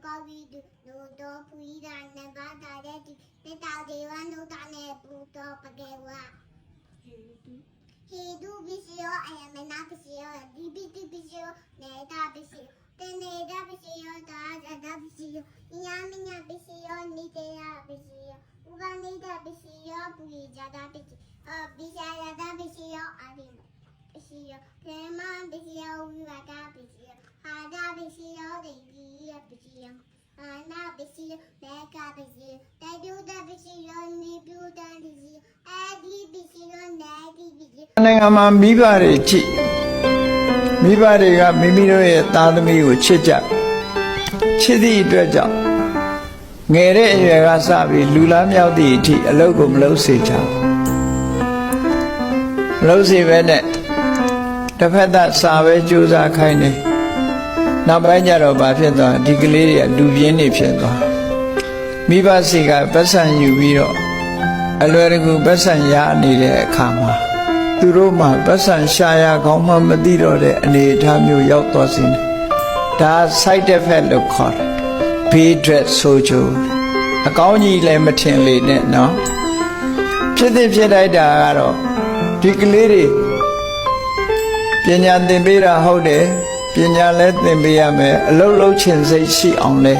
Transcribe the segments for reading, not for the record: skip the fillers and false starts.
Kavidu, no do puida, negata, the Tadiwan, no tane, Pluto, Pagewa. He do visio, I am an apisio, DBT visio, Neta visio, the Neta visio, the visio, Yamina visio, Nitea visio, Uganita visio, Puija, the visio, Bisaya visio, Adim. Visio, Prema visio, Uvaga visio, Hada visio, the Gia visio, Anna visio, Mega visio, the Duda visio, Nibuda visio, Adi visio, Nadi visio. နိုင်ငံမှာမိဘတွေကြည့်မိဘတွေကမိမိတို့ရဲ့သားသမီးကိုချစ်ကြချစ်သည့်အတွက်ကြောင့်ငယ်တဲ့အရွယ်ကစပြီးလူလားမြောက်သည့်အထိအလုပ်ကိုမလုပ်စေချဘူးမလုပ်စေဘဲနဲ့တစ်ဖက်သက်စာပဲကြိုးစားခိုင်းနေနောက်ပိုင်းကျတော့ဘာဖြစ်သွားဒီကလေးတွေကလူပြင်းနေဖြစ်သွားမိဘစီကပတ်စံယူပြီးတော့အလွယ်တကူပတ်စံရနေတဲ့အခါမှာသူတို့မှပတ်စံရှာရကောင်းမှမသိတော့တဲ့အနေအထားမျိုးရောက်သွားစေတယ်ဒါ side effect လို့ခေါ်တယ်ဘေးထွက်ဆိုးကျိုးအကောင်းကြီးလည်းမထင်လေနဲ့နော်ဖြစ်တိုက်တာကတော့ဒီကလေးတွေပညာသင်ပေးတာဟုတ်တယ်ပညာလည်းသင်ပေးရမယ်အလုပ်လုပ်ချင်စိတ်ရှိအောင်လဲ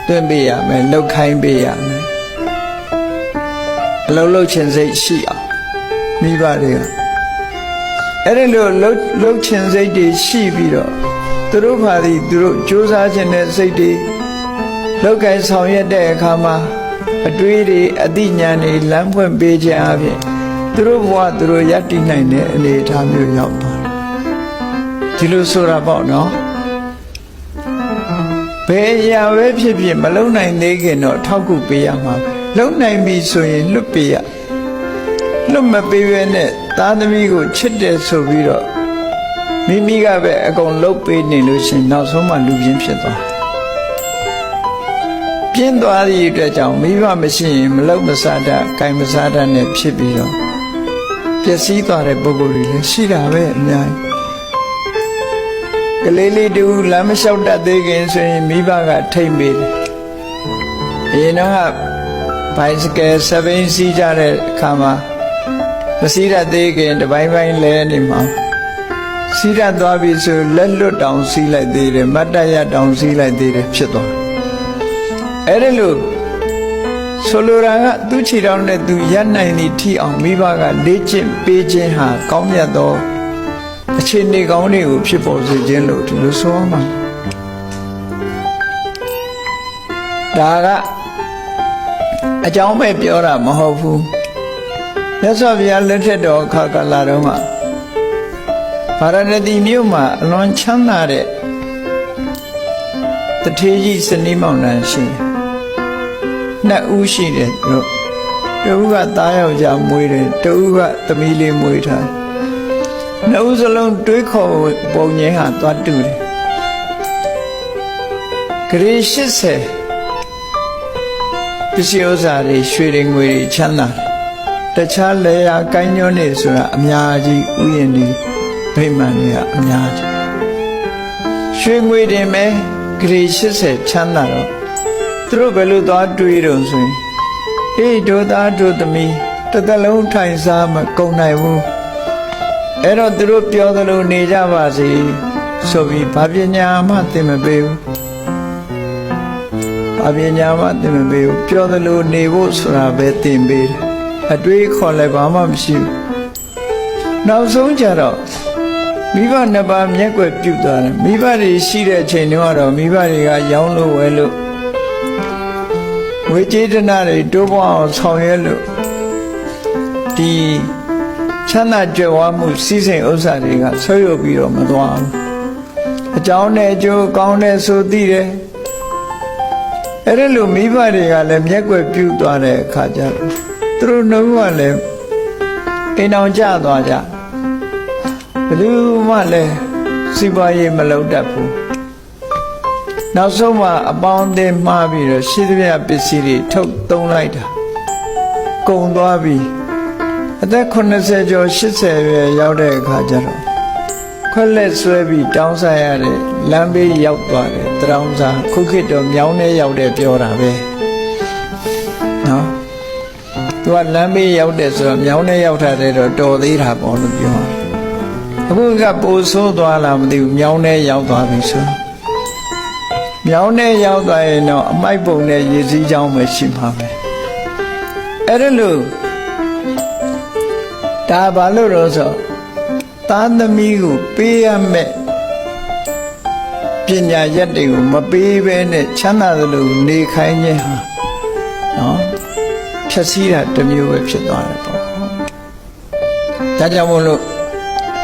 သင်ပေးရမယ်လုပ်ခိုင်းပေးရမယ်အလုပ်လုပ်ချင်စိတ်ရှိအောင်မိဘတွေကအဲ့ဒီလိုလှုပ်ချင်စိတ်တွေရှိပြီးတော့သူတို့ဘာသည်သူတို့ကြိုးစားခြင်းတဲ့စိတ်တွေလောက်ကဲဆောင်ရွက်တဲ့အခါမှာအတွေးတွေအသိဉာဏ်တွေလမ်းဖွင့်ပေးခြင်းအပြင်သူတို့ဘဝသူတို့ရည်တည်နိုင်တဲ့အနေအထားမျိုးရောက်သွားတယ်ဒီလိုဆိုတာပေါ့နော်ဘယ်အရာပဲဖြစ်ဖြစ်မလုံနိုင်သေးခင်တော့ထောက်ကူပေးရမှာပဲလုံနိုင်ပြီဆိုရင်လွတ်ပေးရလွတ်မပေးဘဲနဲ့သားသမီးကိုချစ်တယ်ဆိုပြီးတော့မိမိကပဲအကုန်လှုပ်ပေးနေလို့ရှင်နောက်ဆုံးမှလူပြင်းဖြစ်သွားပြင်းသွားသည့်အတွက်ကြောင့်မိဘမရှိရင်မလှုပ်မစားတတ်၊ကိုင်မစားတတ်နဲ့ဖြစ်ပြီးတော့ပျက်စီးသွားတဲ့ပုဂ္ဂိုလ်တွေလည်းရှိတာပဲအများကြီးကလေးလေးတူလမ်းမလျှောက်တတ်သေးခင်ဆိုရင်မိဘကထိမ့်ပေးတယ်အရင်တော့ဘိုင်စကယ်7ဘိန်းစီးကြတဲ့အခါမှာမစီးရသေးခင်တပိုင်းပိုင်းလဲနေမှာစီးရသွားပြီဆိုလက်လွတ်တောင်စီးလိုက်သေးတယ်မတ်တရတောင်စီးလိုက်သေးတယ်ဖြစ်သွားအဲ့ဒီလိုဆိုလိုတာကသူ့ခြေထောက်နဲ့သူရပ်နိုင်သည့်ထိအောင်မိဘကလေ့ကျင့်ပေးခြင်းဟာကောင်းမြတ်သောအခြေအနေကောင်းတွေကိုဖြစ်ပေါ်စေခြင်းလို့ဒီလိုဆိုမှာဒါကအကြောင်းပဲပြောတာမဟုတ်ဘူးမြတ်စွာဘုရားလက်ထက်တော်အခါကာလတုန်းကဗာရာဏသီမြို့မှာအလွန်ချမ်းသာတဲ့တထေးကြီးစနီးမောင်နှံရှိနှစ်ဦးရှိတယ်တို့တဦးကသားယောက်ျားမွေးတယ်တဦးကသမီးလေးမွေးထားနှစ်ဦးစလုံးတွေးခေါ်ပုံငင်းဟာသွားတူတယ်ဂရေ80ပစ္စည်းဥစ္စာတွေရွှေတွေငွေတွေချမ်းသာတယ်တခြားလေယာကိုင်းညွန်းနေဆိုတာအများကြီးဥယျာဉ်တွေဗိမာန်တွေကအများကြီးရွှေငွေတင်မဲ့ဂရေ80ချမ်းသာတော့သူတို့ဘယ်လိုသွားတွေးတော့ဆိုရင်ဟေးတို့သားတို့သမီးတစ်သက်လုံးထိုင်စားမကုန်နိုင်ဘူးအဲ့တော့သူတို့ပြောသလိုနေကြပါစေဆိုပြီးဘာပညာမှသင်မပေးဘူးဘာပညာမှသင်မပေးဘူးပြောသလိုနေဖို့ဆိုတာပဲသင်ပေးတယ်အတွေးခေါ်လည်းဘာမှမရှိဘူးနောက်ဆုံးကြတော့မိဘနှစ်ပါးမျက်ွယ်ပြုတ်သွားတယ်မိဘတွေရှိတဲ့အချိန်တုန်းကတော့မိဘတွေကရောင်းလို့ဝယ်လို့ဝေကျေတနာတွေတိုးပွားအောင်ဆောင်ရွက်လို့ဒီချမ်းသာကြွယ်ဝမှုစီးစိမ်ဥစ္စာတွေကဆွေးရုပ်ပြီးတော့မသွားဘူးအကြောင်းနဲ့အကျိုးကောင်းတဲ့ဆိုသိတယ်အဲ့ဒါလို့မိဘတွေကလည်းမျက်ွယ်ပြုတ်သွားတဲ့အခါကျတော့သူတို့နှုတ်ကလည်းအိမ်အောင်ကျသွားကြဘယ်သူမှလည်းစီးပွားရေးမလုပ်တတ်ဘူးနောက်ဆုံးမှအပေါင်းအသင်းမှားပြီးတော့ရှိသမျှပစ္စည်းတွေထုတ်သုံးလိုက်တာကုန်သွားပြီအသက်80ကျော်80ရွယ်ရောက်တဲ့အခါကျတော့ ခွက်လက်ဆွဲပြီးတောင်းစားရတဲ့လမ်းဘေးရောက်သွားတယ်တရောင်းစားခုခေတ်တော့မြောင်းထဲရောက်တယ်ပြောတာပဲနော်သူကလမ်းဘေးရောက်တယ်ဆိုတော့မြောင်းထဲရောက်တာတဲ့တော့တော်သေးတာပေါ့လို့ပြောအခုကပိုဆိုးသွားလားမသိဘူးမြောင်းထဲရောက်သွားပြီဆိုမြောင်းထဲရောက်သွားရင်တော့အမိုက်ပုံနဲ့ရေစည်းချောင်းပဲရှိမှာပဲအဲ့ဒါလို့ဒါဘာလို့တော့ဆိုသားသမီးကိုပေးရမယ်ပညာရက်တွေကိုမပေးဘဲနဲ့ချမ်းသာသလိုနေခိုင်းခြင်းဟာနော်ဖြည့်ဆည်းတာတစ်မျိုးပဲဖြစ်သွားတယ်ပေါ့ဒါကြောင့်မို့လို့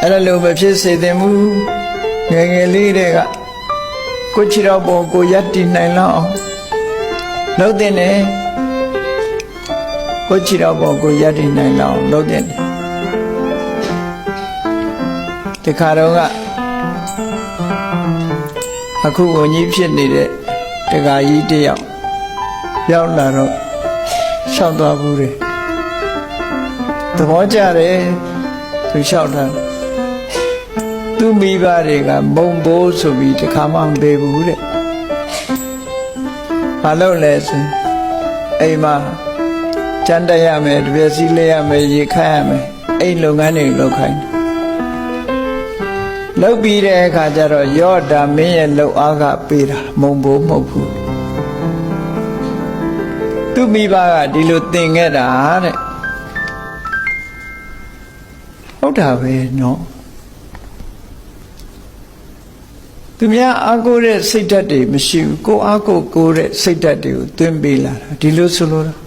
အဲ့ဒါလိုပဲဖြစ်စေသင့်ဘူးငယ်ငယ်လေးတွေကကိုချီတော်ပေါ်ကိုယက်တည်နိုင်လောက်အောင်လုပ်တဲ့နဲ့ကိုချီတော်ပေါ်ကိုယက်တည်နိုင်လောက်အောင်လုပ်တဲ့ဒီခါတော့ကအခုဝန်ကြီးဖြစ်နေတဲ့တက္ကကြီးတယောက်ရောက်လာတော့ရှောက်သွားဘူးတယ်သဘောကျတယ်သူလျှောက်တာသူမိဘတွေကမုံဘိုးဆိုပြီးတခါမှမပေးဘူးတဲ့ဘာလို့လဲဆိုအိမ်မှာကျန်တက်ရမယ်တပြည့်စည်းလဲရမယ်ရေခတ်ရမယ်အိမ်လုပ်ငန်းတွေလုပ်ခိုင်းလုပ်ပြီးတဲ့အခါကျတော့ရော့တာမင်းရဲ့လှုပ်အားကပေးတာမုံဘိုးမဟုတ်ဘူးသူမိဘကဒီလိုသင်ခဲ့တာတဲ့ဟုတ်တာပဲနော်သူများအားကိုးတဲ့စိတ်ဓာတ်တွေမရှိဘူးကိုအားကိုးတဲ့စိတ်ဓာတ်တွေကိုသွင်းပေးလာတာဒီလိုဆိုလို့